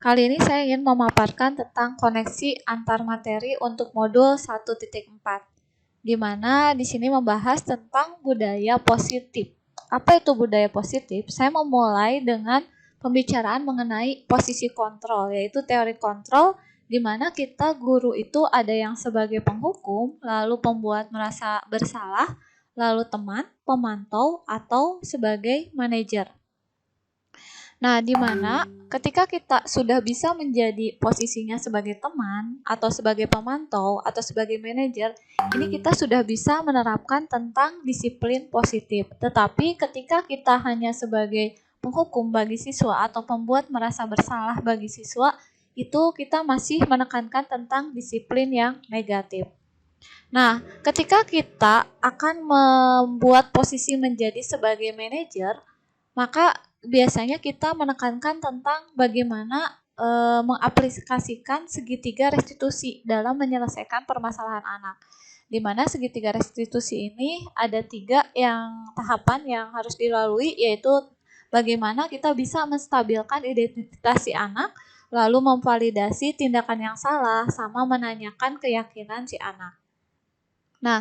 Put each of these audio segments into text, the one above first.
Kali ini saya ingin memaparkan tentang koneksi antar materi untuk modul 1.4, di mana di sini membahas tentang budaya positif. Apa itu budaya positif? Saya memulai dengan pembicaraan mengenai posisi kontrol, yaitu teori kontrol, di mana kita guru itu ada yang sebagai penghukum, lalu pembuat merasa bersalah, lalu teman, pemantau, atau sebagai manajer. Nah, di mana ketika kita sudah bisa menjadi posisinya sebagai teman, atau sebagai pemantau, atau sebagai manajer, ini kita sudah bisa menerapkan tentang disiplin positif. Tetapi ketika kita hanya sebagai penghukum bagi siswa atau pembuat merasa bersalah bagi siswa, itu kita masih menekankan tentang disiplin yang negatif. Nah, ketika kita akan membuat posisi menjadi sebagai manajer, maka biasanya kita menekankan tentang bagaimana mengaplikasikan segitiga restitusi dalam menyelesaikan permasalahan anak. Di mana segitiga restitusi ini ada 3 tahapan yang harus dilalui, yaitu bagaimana kita bisa menstabilkan identitas si anak, lalu memvalidasi tindakan yang salah, sama menanyakan keyakinan si anak. Nah,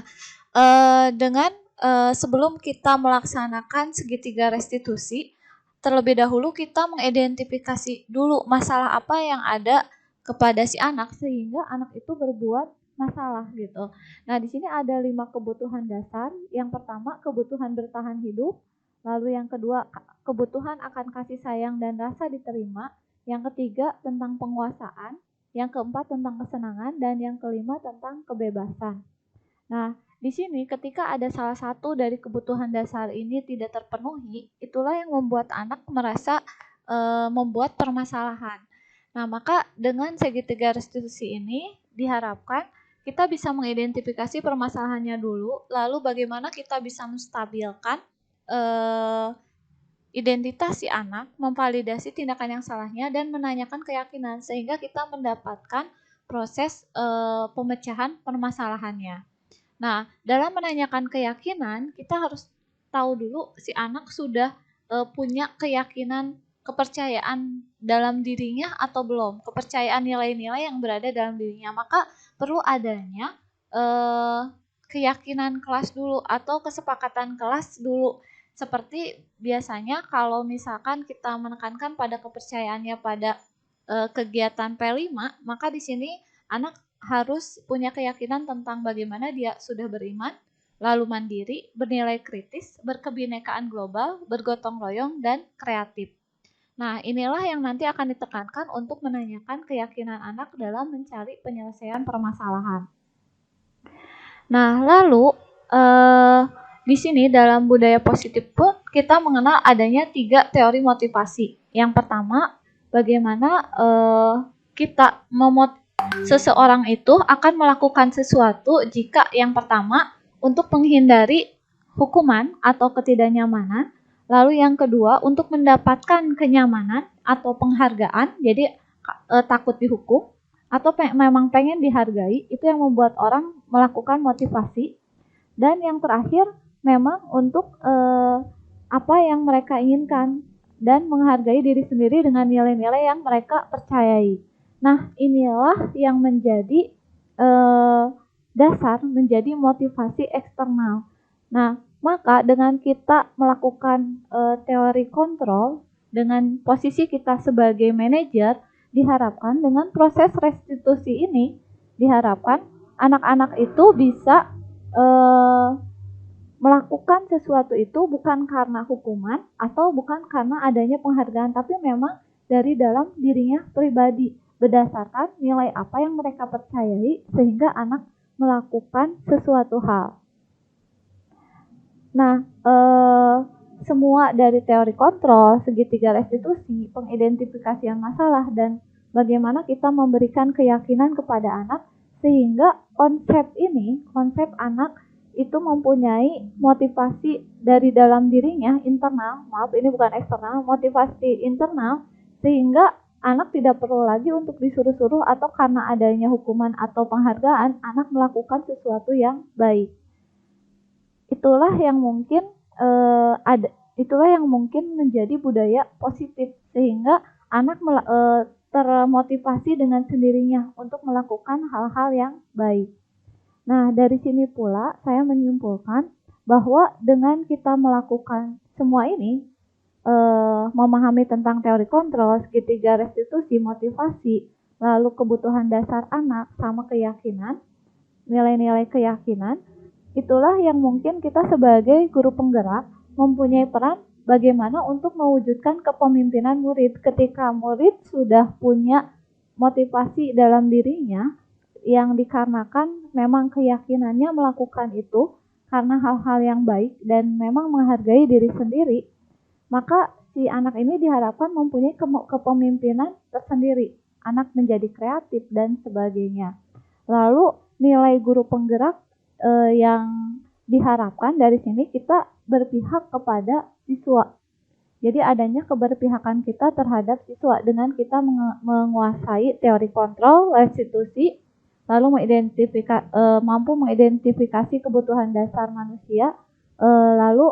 sebelum kita melaksanakan segitiga restitusi, terlebih dahulu kita mengidentifikasi dulu masalah apa yang ada kepada si anak sehingga anak itu berbuat masalah gitu. Nah, di sini ada 5 kebutuhan dasar. Yang pertama, kebutuhan bertahan hidup. Lalu yang kedua, kebutuhan akan kasih sayang dan rasa diterima. Yang ketiga, tentang penguasaan. Yang keempat, tentang kesenangan. Dan yang kelima, tentang kebebasan. Nah, di sini ketika ada salah satu dari kebutuhan dasar ini tidak terpenuhi, itulah yang membuat anak merasa membuat permasalahan. Nah, maka dengan segitiga restitusi ini diharapkan kita bisa mengidentifikasi permasalahannya dulu, lalu bagaimana kita bisa menstabilkan identitas si anak, memvalidasi tindakan yang salahnya, dan menanyakan keyakinan sehingga kita mendapatkan proses pemecahan permasalahannya. Nah, dalam menanyakan keyakinan, kita harus tahu dulu si anak sudah punya keyakinan, kepercayaan dalam dirinya atau belum, kepercayaan nilai-nilai yang berada dalam dirinya. Maka perlu adanya keyakinan kelas dulu atau kesepakatan kelas dulu. Seperti biasanya kalau misalkan kita menekankan pada kepercayaannya pada kegiatan P5, maka di sini anak harus punya keyakinan tentang bagaimana dia sudah beriman, lalu mandiri, bernilai kritis, berkebinekaan global, bergotong royong, dan kreatif. Nah, inilah yang nanti akan ditekankan untuk menanyakan keyakinan anak dalam mencari penyelesaian permasalahan. Nah, lalu di sini dalam budaya positif pun kita mengenal adanya 3 teori motivasi. Yang pertama, bagaimana kita seseorang itu akan melakukan sesuatu jika yang pertama untuk menghindari hukuman atau ketidaknyamanan, lalu yang kedua untuk mendapatkan kenyamanan atau penghargaan, jadi takut dihukum, atau memang pengen dihargai, itu yang membuat orang melakukan motivasi. Dan yang terakhir memang untuk apa yang mereka inginkan dan menghargai diri sendiri dengan nilai-nilai yang mereka percayai. Nah, inilah yang menjadi dasar, menjadi motivasi eksternal. Nah, maka dengan kita melakukan teori kontrol, dengan posisi kita sebagai manajer, diharapkan dengan proses restitusi ini, diharapkan anak-anak itu bisa melakukan sesuatu itu bukan karena hukuman atau bukan karena adanya penghargaan, tapi memang dari dalam dirinya pribadi, berdasarkan nilai apa yang mereka percayai sehingga anak melakukan sesuatu hal. Nah, semua dari teori kontrol, segitiga restitusi, pengidentifikasian masalah, dan bagaimana kita memberikan keyakinan kepada anak sehingga konsep anak itu mempunyai motivasi dari dalam dirinya internal, ini bukan eksternal, motivasi internal, sehingga anak tidak perlu lagi untuk disuruh-suruh atau karena adanya hukuman atau penghargaan, anak melakukan sesuatu yang baik. Itulah yang mungkin menjadi budaya positif, sehingga anak termotivasi dengan sendirinya untuk melakukan hal-hal yang baik. Nah, dari sini pula saya menyimpulkan bahwa dengan kita melakukan semua ini, memahami tentang teori kontrol, segitiga restitusi, motivasi, lalu kebutuhan dasar anak, sama keyakinan, nilai-nilai keyakinan, itulah yang mungkin kita sebagai guru penggerak mempunyai peran bagaimana untuk mewujudkan kepemimpinan murid. Ketika murid sudah punya motivasi dalam dirinya, yang dikarenakan memang keyakinannya melakukan itu karena hal-hal yang baik dan memang menghargai diri sendiri, maka si anak ini diharapkan mempunyai kepemimpinan tersendiri. Anak menjadi kreatif dan sebagainya. Lalu nilai guru penggerak yang diharapkan dari sini kita berpihak kepada siswa. Jadi adanya keberpihakan kita terhadap siswa dengan kita menguasai teori kontrol, restitusi, lalu mampu mengidentifikasi kebutuhan dasar manusia, lalu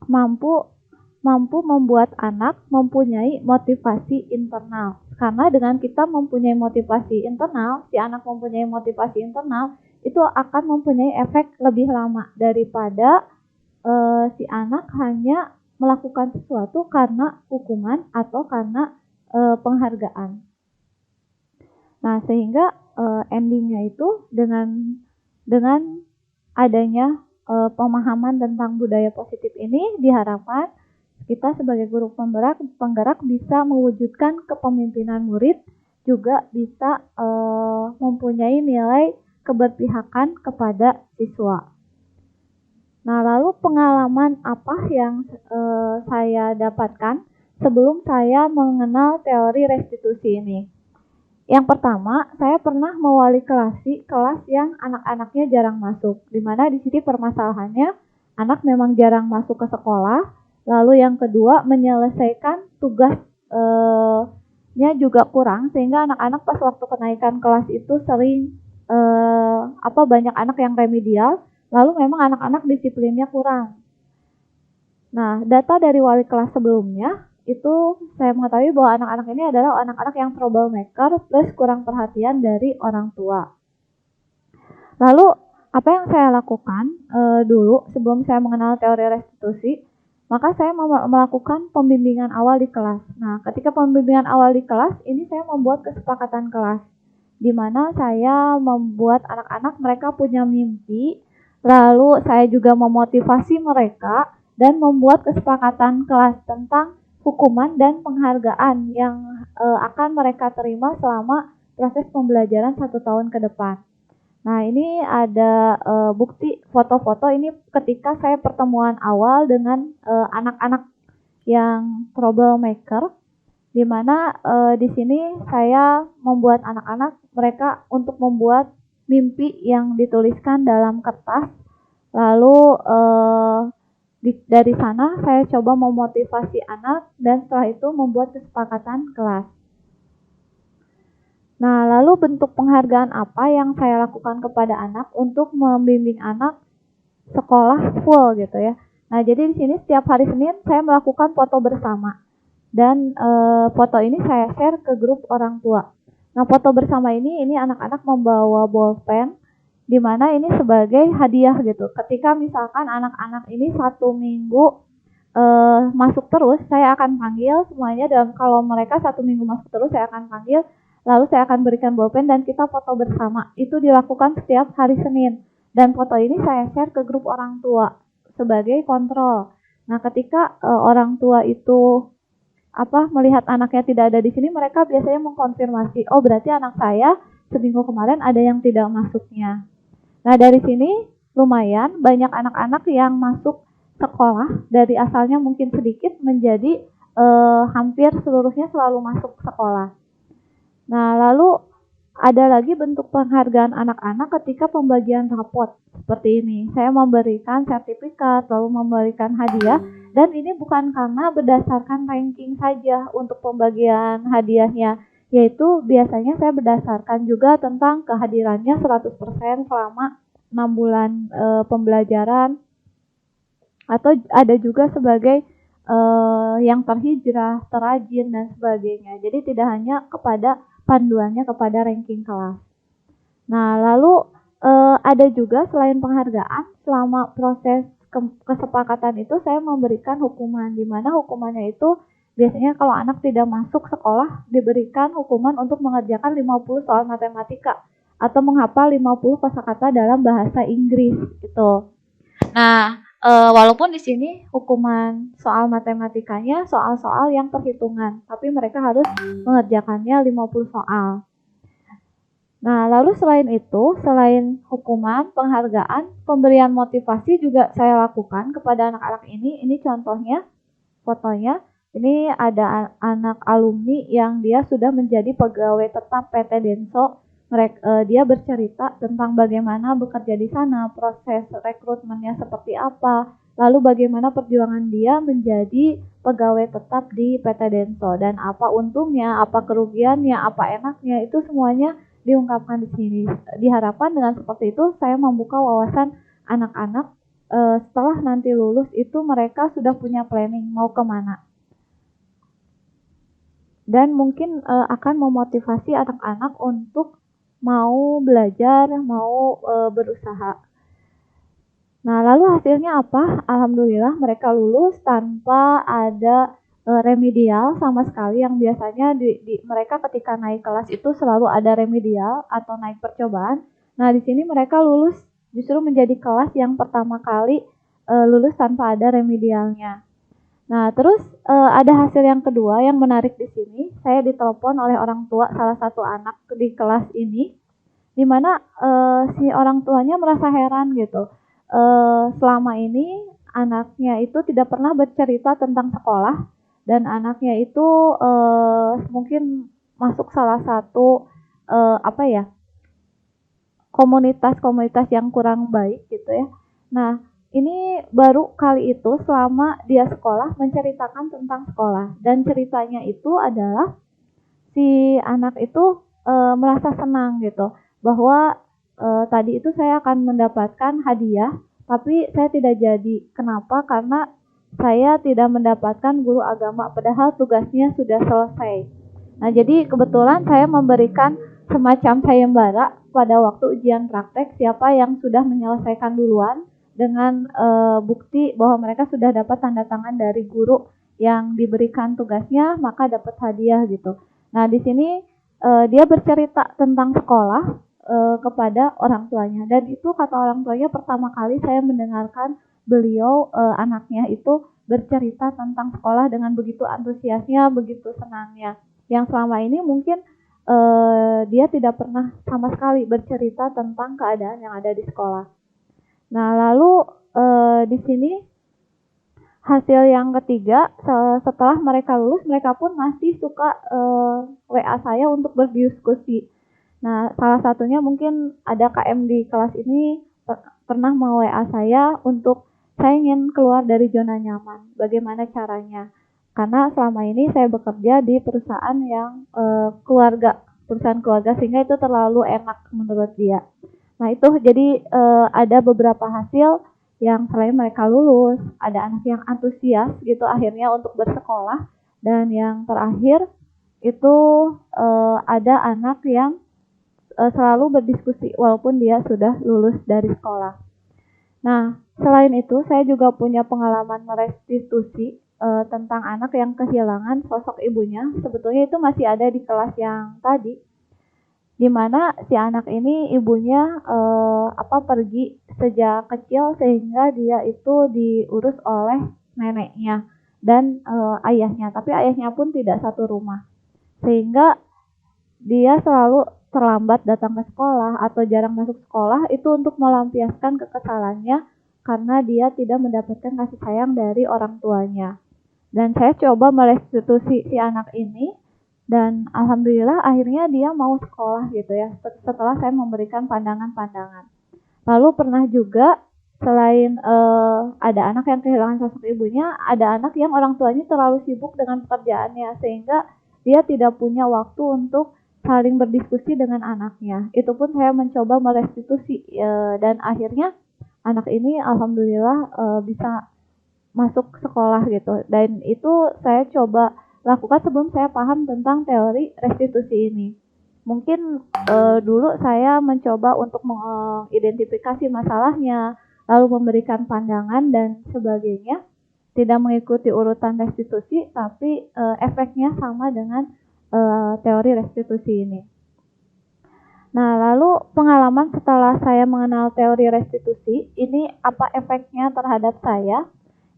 mampu membuat anak mempunyai motivasi internal. Karena dengan kita mempunyai motivasi internal, si anak mempunyai motivasi internal, itu akan mempunyai efek lebih lama daripada si anak hanya melakukan sesuatu karena hukuman atau karena penghargaan. Nah, sehingga endingnya itu dengan adanya pemahaman tentang budaya positif ini diharapkan kita sebagai guru penggerak bisa mewujudkan kepemimpinan murid, juga bisa mempunyai nilai keberpihakan kepada siswa. Nah, lalu pengalaman apa yang saya dapatkan sebelum saya mengenal teori restitusi ini? Yang pertama, saya pernah mewali kelas yang anak-anaknya jarang masuk, di mana di sini permasalahannya anak memang jarang masuk ke sekolah. Lalu yang kedua, menyelesaikan tugasnya juga kurang, sehingga anak-anak pas waktu kenaikan kelas itu sering banyak anak yang remedial. Lalu memang anak-anak disiplinnya kurang. Nah, data dari wali kelas sebelumnya, itu saya mengetahui bahwa anak-anak ini adalah anak-anak yang troublemaker plus kurang perhatian dari orang tua. Lalu, apa yang saya lakukan dulu sebelum saya mengenal teori restitusi, maka saya melakukan pembimbingan awal di kelas. Nah, ketika pembimbingan awal di kelas, ini saya membuat kesepakatan kelas, di mana saya membuat anak-anak mereka punya mimpi. Lalu saya juga memotivasi mereka dan membuat kesepakatan kelas tentang hukuman dan penghargaan yang akan mereka terima selama proses pembelajaran 1 tahun ke depan. Nah, ini ada bukti foto-foto ini ketika saya pertemuan awal dengan anak-anak yang troublemaker, di mana di sini saya membuat anak-anak mereka untuk membuat mimpi yang dituliskan dalam kertas. Lalu dari sana saya coba memotivasi anak dan setelah itu membuat kesepakatan kelas. Nah, lalu bentuk penghargaan apa yang saya lakukan kepada anak untuk membimbing anak sekolah full gitu ya. Nah, jadi di sini setiap hari Senin saya melakukan foto bersama. Dan foto ini saya share ke grup orang tua. Nah, foto bersama ini anak-anak membawa bolpen, di mana ini sebagai hadiah gitu. Ketika misalkan anak-anak ini 1 minggu masuk terus, saya akan panggil semuanya, dan kalau mereka 1 minggu masuk terus, saya akan panggil, lalu saya akan berikan bolpen dan kita foto bersama. Itu dilakukan setiap hari Senin. Dan foto ini saya share ke grup orang tua sebagai kontrol. Nah, ketika orang tua itu melihat anaknya tidak ada di sini, mereka biasanya mengkonfirmasi, oh berarti anak saya seminggu kemarin ada yang tidak masuknya. Nah, dari sini lumayan banyak anak-anak yang masuk sekolah dari asalnya mungkin sedikit menjadi hampir seluruhnya selalu masuk sekolah. Nah, lalu ada lagi bentuk penghargaan anak-anak ketika pembagian rapot seperti ini. Saya memberikan sertifikat, lalu memberikan hadiah, dan ini bukan karena berdasarkan ranking saja untuk pembagian hadiahnya, yaitu biasanya saya berdasarkan juga tentang kehadirannya 100% selama 6 bulan pembelajaran, atau ada juga sebagai yang terhijrah, terajin dan sebagainya. Jadi tidak hanya kepada panduannya kepada ranking kelas. Nah, lalu ada juga selain penghargaan, selama proses kesepakatan itu saya memberikan hukuman, di mana hukumannya itu biasanya kalau anak tidak masuk sekolah diberikan hukuman untuk mengerjakan 50 soal matematika atau menghafal 50 kosakata dalam bahasa Inggris gitu. Nah, walaupun di sini hukuman soal matematikanya soal-soal yang perhitungan, tapi mereka harus mengerjakannya 50 soal. Nah, lalu selain itu, selain hukuman, penghargaan, pemberian motivasi juga saya lakukan kepada anak-anak ini. Ini contohnya, fotonya. Ini ada anak alumni yang dia sudah menjadi pegawai tetap PT Denso. Dia bercerita tentang bagaimana bekerja di sana, proses rekrutmennya seperti apa, lalu bagaimana perjuangan dia menjadi pegawai tetap di PT Denso, dan apa untungnya, apa kerugiannya, apa enaknya, itu semuanya diungkapkan di sini. Diharapkan dengan seperti itu saya membuka wawasan anak-anak setelah nanti lulus itu mereka sudah punya planning mau kemana. Dan mungkin akan memotivasi anak-anak untuk mau belajar, mau berusaha. Nah, lalu hasilnya apa? Alhamdulillah mereka lulus tanpa ada remedial sama sekali, yang biasanya mereka ketika naik kelas itu selalu ada remedial atau naik percobaan. Nah, di sini mereka lulus justru menjadi kelas yang pertama kali lulus tanpa ada remedialnya. Nah, terus ada hasil yang kedua yang menarik di sini. Saya ditelepon oleh orang tua salah satu anak di kelas ini, di mana si orang tuanya merasa heran gitu. Selama ini anaknya itu tidak pernah bercerita tentang sekolah, dan anaknya itu mungkin masuk salah satu komunitas-komunitas yang kurang baik gitu ya. Nah, ini baru kali itu selama dia sekolah menceritakan tentang sekolah, dan ceritanya itu adalah si anak itu merasa senang gitu bahwa tadi itu saya akan mendapatkan hadiah, tapi saya tidak jadi. Kenapa? Karena saya tidak mendapatkan guru agama, padahal tugasnya sudah selesai. Nah, jadi kebetulan saya memberikan semacam sayembara pada waktu ujian praktek, siapa yang sudah menyelesaikan duluan dengan bukti bahwa mereka sudah dapat tanda tangan dari guru yang diberikan tugasnya, maka dapat hadiah gitu. Nah, di sini dia bercerita tentang sekolah kepada orang tuanya, dan itu kata orang tuanya pertama kali saya mendengarkan beliau anaknya itu bercerita tentang sekolah dengan begitu antusiasnya, begitu senangnya, yang selama ini mungkin dia tidak pernah sama sekali bercerita tentang keadaan yang ada di sekolah. Nah, lalu di sini hasil yang ketiga, setelah mereka lulus, mereka pun masih suka WA saya untuk berdiskusi. Nah, salah satunya mungkin ada KM di kelas ini pernah WA saya untuk saya ingin keluar dari zona nyaman. Bagaimana caranya? Karena selama ini saya bekerja di perusahaan yang perusahaan keluarga, sehingga itu terlalu enak menurut dia. Nah, itu jadi ada beberapa hasil yang selain mereka lulus, ada anak yang antusias gitu akhirnya untuk bersekolah, dan yang terakhir itu ada anak yang selalu berdiskusi walaupun dia sudah lulus dari sekolah. Nah, selain itu saya juga punya pengalaman merestitusi tentang anak yang kehilangan sosok ibunya. Sebetulnya itu masih ada di kelas yang tadi, di mana si anak ini ibunya pergi sejak kecil, sehingga dia itu diurus oleh neneknya dan ayahnya, tapi ayahnya pun tidak satu rumah, sehingga dia selalu terlambat datang ke sekolah atau jarang masuk sekolah, itu untuk melampiaskan kekesalannya karena dia tidak mendapatkan kasih sayang dari orang tuanya. Dan saya coba merestitusi si anak ini, dan alhamdulillah akhirnya dia mau sekolah gitu ya, setelah saya memberikan pandangan-pandangan. Lalu pernah juga selain ada anak yang kehilangan sosok ibunya, ada anak yang orang tuanya terlalu sibuk dengan pekerjaannya sehingga dia tidak punya waktu untuk saling berdiskusi dengan anaknya. Itu pun saya mencoba merestitusi dan akhirnya anak ini alhamdulillah bisa masuk sekolah gitu. Dan itu saya coba lakukan sebelum saya paham tentang teori restitusi ini. Mungkin dulu saya mencoba untuk mengidentifikasi masalahnya, lalu memberikan pandangan dan sebagainya. Tidak mengikuti urutan restitusi, tapi efeknya sama dengan teori restitusi ini. Nah, lalu pengalaman setelah saya mengenal teori restitusi, ini apa efeknya terhadap saya?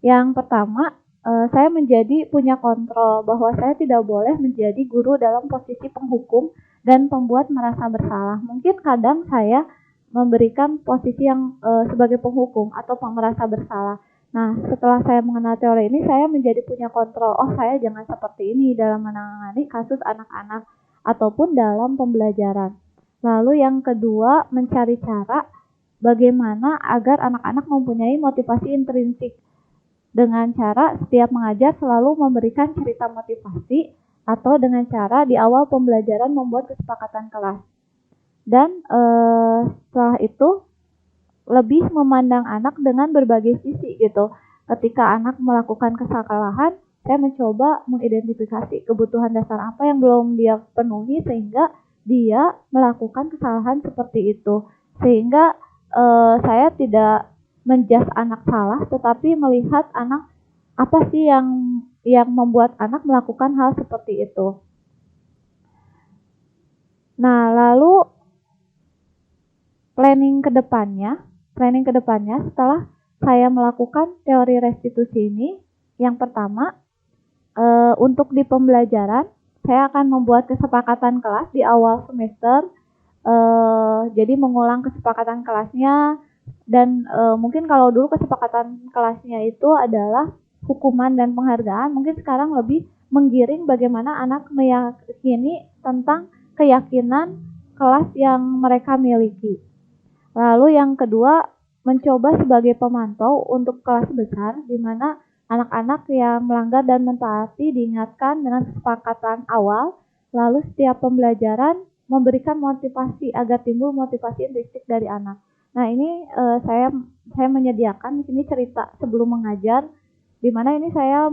Yang pertama, saya menjadi punya kontrol bahwa saya tidak boleh menjadi guru dalam posisi penghukum dan pembuat merasa bersalah. Mungkin kadang saya memberikan posisi yang sebagai penghukum atau merasa bersalah. Nah, setelah saya mengenal teori ini, saya menjadi punya kontrol. Oh, saya jangan seperti ini dalam menangani kasus anak-anak ataupun dalam pembelajaran. Lalu yang kedua, mencari cara bagaimana agar anak-anak mempunyai motivasi intrinsik. Dengan cara setiap mengajar selalu memberikan cerita motivasi atau dengan cara di awal pembelajaran membuat kesepakatan kelas. Dan setelah itu lebih memandang anak dengan berbagai sisi gitu. Ketika anak melakukan kesalahan, saya mencoba mengidentifikasi kebutuhan dasar apa yang belum dia penuhi sehingga dia melakukan kesalahan seperti itu. Sehingga saya tidak menjudge anak salah, tetapi melihat anak apa sih yang membuat anak melakukan hal seperti itu. Nah, lalu planning kedepannya setelah saya melakukan teori restitusi ini, yang pertama untuk di pembelajaran saya akan membuat kesepakatan kelas di awal semester. Jadi mengulang kesepakatan kelasnya dan mungkin kalau dulu kesepakatan kelasnya itu adalah hukuman dan penghargaan, mungkin sekarang lebih menggiring bagaimana anak meyakini tentang keyakinan kelas yang mereka miliki. Lalu yang kedua, mencoba sebagai pemantau untuk kelas besar di mana anak-anak yang melanggar dan mentaati diingatkan dengan kesepakatan awal, lalu setiap pembelajaran memberikan motivasi agar timbul motivasi intrinsik dari anak. Nah, ini saya menyediakan di sini cerita sebelum mengajar, di mana ini saya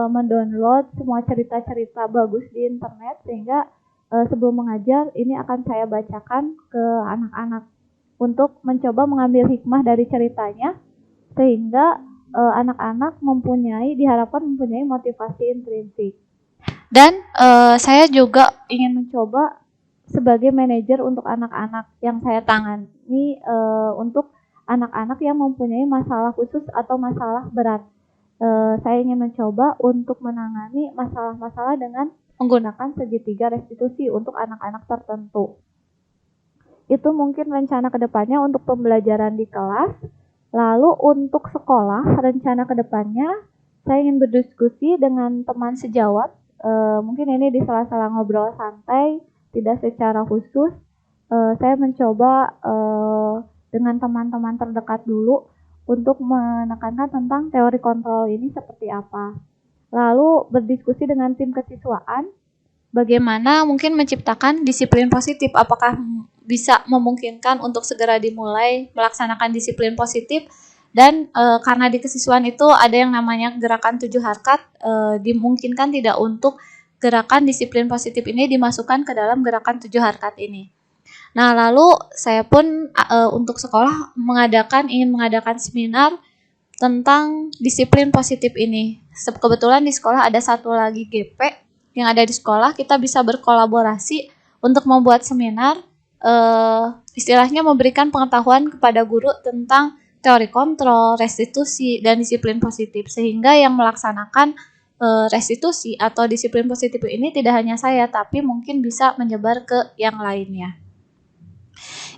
mendownload semua cerita-cerita bagus di internet sehingga sebelum mengajar ini akan saya bacakan ke anak-anak untuk mencoba mengambil hikmah dari ceritanya sehingga anak-anak diharapkan mempunyai motivasi intrinsik. Dan saya juga ingin mencoba sebagai manajer untuk anak-anak yang saya tangani untuk anak-anak yang mempunyai masalah khusus atau masalah berat. Saya ingin mencoba untuk menangani masalah-masalah dengan menggunakan segitiga restitusi untuk anak-anak tertentu. Itu mungkin rencana kedepannya untuk pembelajaran di kelas. Lalu untuk sekolah, rencana kedepannya saya ingin berdiskusi dengan teman sejawat. Mungkin ini di sela-sela ngobrol santai, tidak secara khusus. Saya mencoba dengan teman-teman terdekat dulu untuk menekankan tentang teori kontrol ini seperti apa. Lalu berdiskusi dengan tim kesiswaan, bagaimana mungkin menciptakan disiplin positif, apakah bisa memungkinkan untuk segera dimulai melaksanakan disiplin positif. Dan karena di kesiswaan itu ada yang namanya gerakan 7 harkat, dimungkinkan tidak untuk gerakan disiplin positif ini dimasukkan ke dalam gerakan 7 harkat ini. Nah, lalu saya pun untuk sekolah ingin mengadakan seminar tentang disiplin positif ini. Kebetulan di sekolah ada satu lagi GP yang ada di sekolah, kita bisa berkolaborasi untuk membuat seminar, istilahnya memberikan pengetahuan kepada guru tentang teori kontrol, restitusi, dan disiplin positif. Sehingga yang melaksanakan restitusi atau disiplin positif ini tidak hanya saya, tapi mungkin bisa menyebar ke yang lainnya.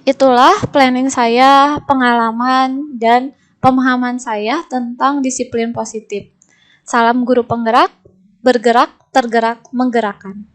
Itulah planning saya, pengalaman, dan pemahaman saya tentang disiplin positif. Salam guru penggerak, bergerak, tergerak, menggerakkan.